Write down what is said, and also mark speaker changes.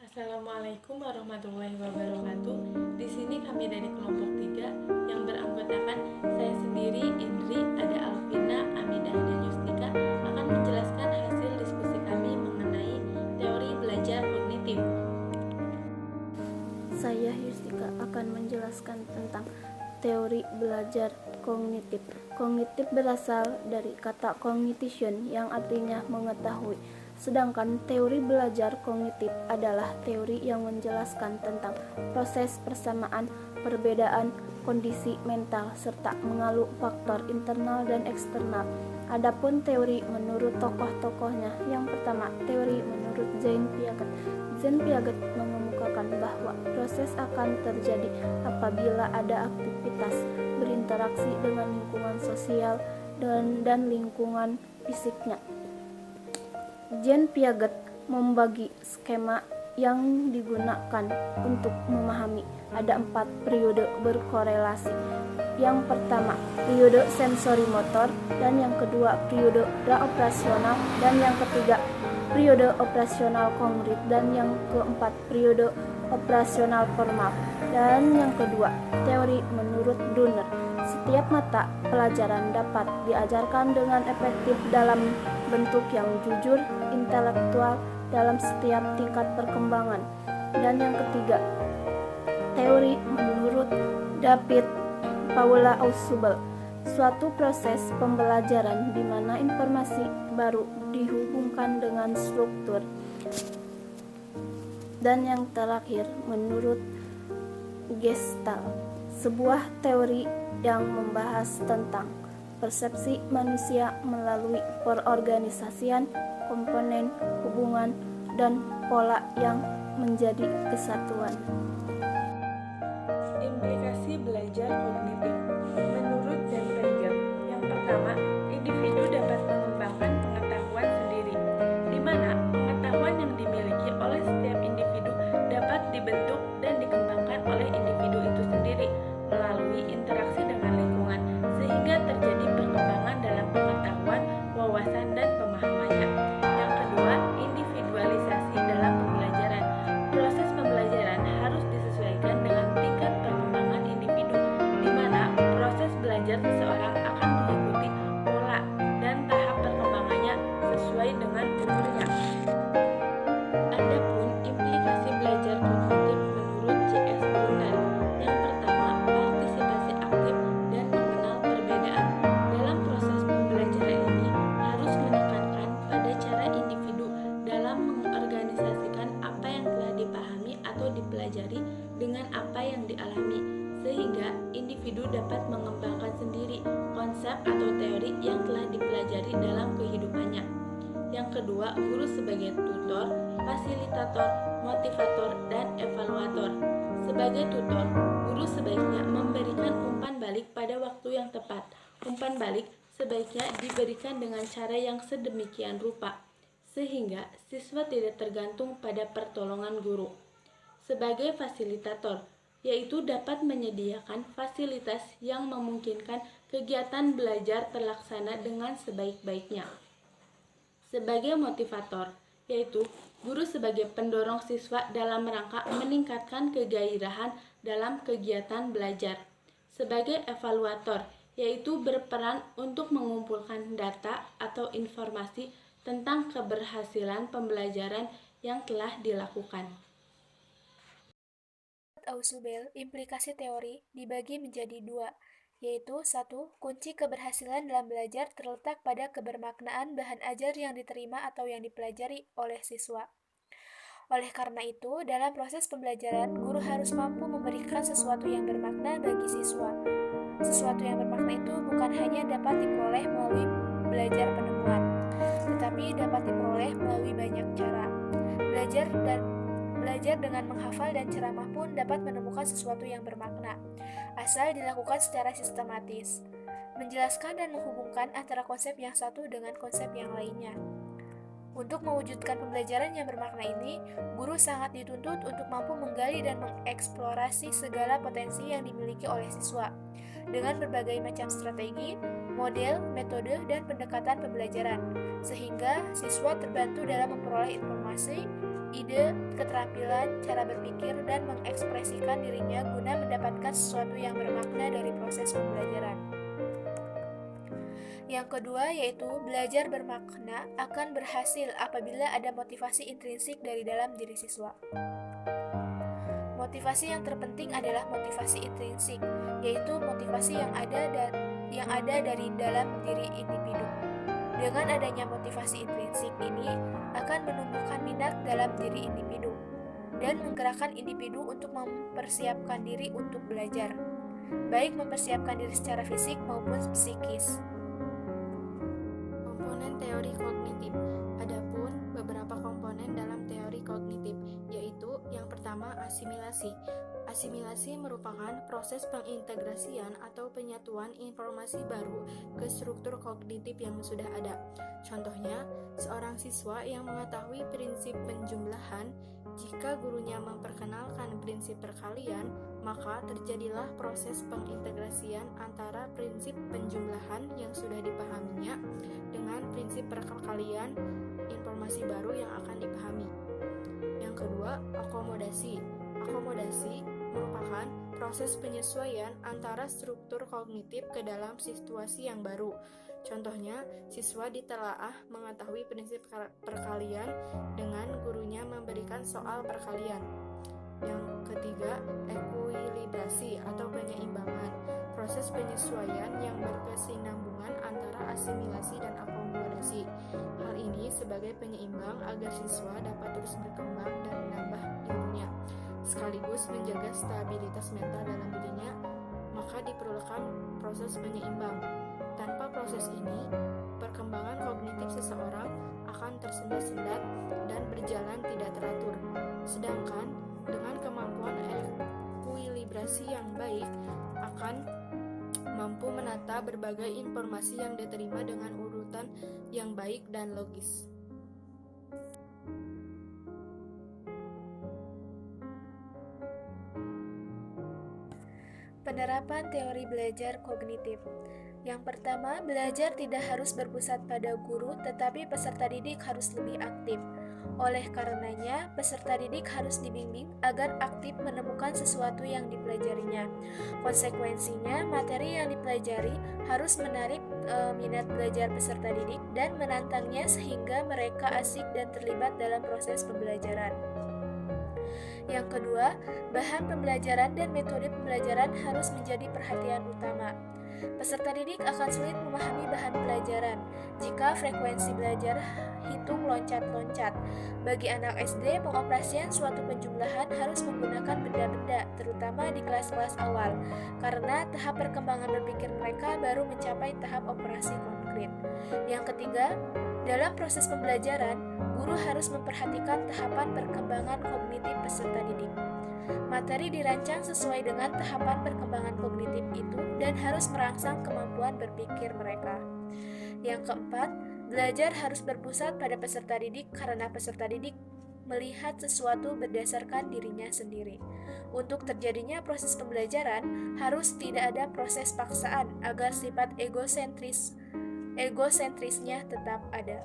Speaker 1: Assalamualaikum warahmatullahi wabarakatuh. Di sini kami dari kelompok 3 yang beranggotakan saya sendiri, Indri, Ada Alvina, Amidah, dan Yustika akan menjelaskan hasil diskusi kami mengenai teori belajar kognitif.
Speaker 2: Saya Yustika akan menjelaskan tentang teori belajar kognitif. Kognitif berasal dari kata cognition yang artinya mengetahui. Sedangkan teori belajar kognitif adalah teori yang menjelaskan tentang proses persamaan, perbedaan, kondisi mental, serta mengalu faktor internal dan eksternal. Adapun teori menurut tokoh-tokohnya, yang pertama teori menurut Jean Piaget. Jean Piaget mengemukakan bahwa proses akan terjadi apabila ada aktivitas berinteraksi dengan lingkungan sosial dan lingkungan fisiknya. Jean Piaget membagi skema yang digunakan untuk memahami ada 4 periode berkorelasi. Yang pertama, periode sensori motor, dan yang kedua, periode praoperasional, dan yang ketiga, periode operasional konkret, dan yang keempat, periode operasional formal. Dan yang kedua, teori menurut Brunner. Setiap mata pelajaran dapat diajarkan dengan efektif dalam bentuk yang jujur, intelektual dalam setiap tingkat perkembangan. Dan yang ketiga, teori menurut David Paula Ausubel. Suatu proses pembelajaran di mana informasi baru dihubungkan dengan struktur. Dan yang terakhir, menurut Gestalt, sebuah teori yang membahas tentang persepsi manusia melalui perorganisasian komponen hubungan dan pola yang menjadi kesatuan.
Speaker 1: Implikasi belajar kognitif. Menurut Jean Piaget, yang pertama, individu dapat mengembangkan pengetahuan sendiri, di mana pengetahuan yang dimiliki oleh setiap individu dapat dibentuk dan dikembangkan oleh individu itu sendiri melalui interaksi dengan lingkungan, sehingga terjadi perkembangan dalam pengetahuan, wawasan, dan pemahamannya. Yang kedua, individualisasi dalam pembelajaran. Proses pembelajaran harus disesuaikan dengan tingkat perkembangan individu, di mana proses belajar seseorang akan mengikuti pola dan tahap perkembangannya sesuai dengan umurnya. Adapun implikasi belajar kognitif menurut C.S. Brunner, yang pertama, partisipasi aktif dan mengenal perbedaan. Dalam proses pembelajaran ini harus menekankan pada cara individu dalam mengorganisasikan apa yang telah dipahami atau dipelajari dengan apa yang dialami, sehingga individu dapat mengembangkan sendiri konsep atau teori yang telah dipelajari dalam kehidupannya. Yang kedua, guru sebagai tutor, fasilitator, motivator, dan evaluator. Sebagai tutor, guru sebaiknya memberikan umpan balik pada waktu yang tepat. Umpan balik sebaiknya diberikan dengan cara yang sedemikian rupa, sehingga siswa tidak tergantung pada pertolongan guru. Sebagai fasilitator, yaitu dapat menyediakan fasilitas yang memungkinkan kegiatan belajar terlaksana dengan sebaik-baiknya. Sebagai motivator, yaitu guru sebagai pendorong siswa dalam rangka meningkatkan kegairahan dalam kegiatan belajar. Sebagai evaluator, yaitu berperan untuk mengumpulkan data atau informasi tentang keberhasilan pembelajaran yang telah dilakukan.
Speaker 3: Ausubel, implikasi teori dibagi menjadi 2, yaitu 1. Kunci keberhasilan dalam belajar terletak pada kebermaknaan bahan ajar yang diterima atau yang dipelajari oleh siswa. Oleh karena itu, dalam proses pembelajaran, guru harus mampu memberikan sesuatu yang bermakna bagi siswa. Sesuatu yang bermakna itu bukan hanya dapat diperoleh melalui belajar penemuan, tetapi dapat diperoleh melalui banyak cara. Belajar dengan menghafal dan ceramah pun dapat menemukan sesuatu yang bermakna, asal dilakukan secara sistematis, menjelaskan dan menghubungkan antara konsep yang satu dengan konsep yang lainnya. Untuk mewujudkan pembelajaran yang bermakna ini, guru sangat dituntut untuk mampu menggali dan mengeksplorasi segala potensi yang dimiliki oleh siswa, dengan berbagai macam strategi, model, metode, dan pendekatan pembelajaran, sehingga siswa terbantu dalam memperoleh informasi, ide, keterampilan, cara berpikir, dan mengekspresikan dirinya guna mendapatkan sesuatu yang bermakna dari proses pembelajaran. Yang kedua yaitu belajar bermakna akan berhasil apabila ada motivasi intrinsik dari dalam diri siswa. Motivasi yang terpenting adalah motivasi intrinsik, yaitu motivasi yang ada dari dalam diri individu. Dengan adanya motivasi intrinsik ini akan menumbuhkan minat dalam diri individu dan menggerakkan individu untuk mempersiapkan diri untuk belajar, baik mempersiapkan diri secara fisik maupun psikis.
Speaker 1: Komponen teori kognitif. Adapun beberapa komponen dalam teori kognitif, yaitu yang pertama asimilasi. Asimilasi merupakan proses pengintegrasian atau penyatuan informasi baru ke struktur kognitif yang sudah ada. Contohnya, seorang siswa yang mengetahui prinsip penjumlahan, jika gurunya memperkenalkan prinsip perkalian, maka terjadilah proses pengintegrasian antara prinsip penjumlahan yang sudah dipahaminya dengan prinsip perkalian informasi baru yang akan dipahami. Yang kedua, akomodasi. Akomodasi merupakan proses penyesuaian antara struktur kognitif ke dalam situasi yang baru. Contohnya, siswa ditelaah mengetahui prinsip perkalian dengan gurunya memberikan soal perkalian. Yang ketiga, ekuilibrasi atau penyeimbangan. Proses penyesuaian yang berkesinambungan antara asimilasi dan akomodasi. Hal ini sebagai penyeimbang agar siswa dapat terus berkembang dan menambah ilmunya, sekaligus menjaga stabilitas mental dalam dirinya, maka diperlukan proses penyeimbang. Tanpa proses ini, perkembangan kognitif seseorang akan tersendat-sendat dan berjalan tidak teratur. Sedangkan dengan kemampuan ekuilibrasi yang baik akan mampu menata berbagai informasi yang diterima dengan urutan yang baik dan logis.
Speaker 3: Penerapan teori belajar kognitif. Yang pertama, belajar tidak harus berpusat pada guru, tetapi peserta didik harus lebih aktif. Oleh karenanya, peserta didik harus dibimbing agar aktif menemukan sesuatu yang dipelajarinya. Konsekuensinya, materi yang dipelajari harus menarik minat belajar peserta didik dan menantangnya sehingga mereka asik dan terlibat dalam proses pembelajaran. Yang kedua, bahan pembelajaran dan metode pembelajaran harus menjadi perhatian utama. Peserta didik akan sulit memahami bahan pelajaran jika frekuensi belajar hitung loncat-loncat. Bagi anak SD, pengoperasian suatu penjumlahan harus menggunakan benda-benda, terutama di kelas-kelas awal, karena tahap perkembangan berpikir mereka baru mencapai tahap operasi konkret. Yang ketiga, dalam proses pembelajaran, guru harus memperhatikan tahapan perkembangan kognitif peserta didik. Materi dirancang sesuai dengan tahapan perkembangan kognitif itu dan harus merangsang kemampuan berpikir mereka. Yang keempat, belajar harus berpusat pada peserta didik karena peserta didik melihat sesuatu berdasarkan dirinya sendiri. Untuk terjadinya proses pembelajaran, harus tidak ada proses paksaan agar sifat egosentrisnya tetap ada.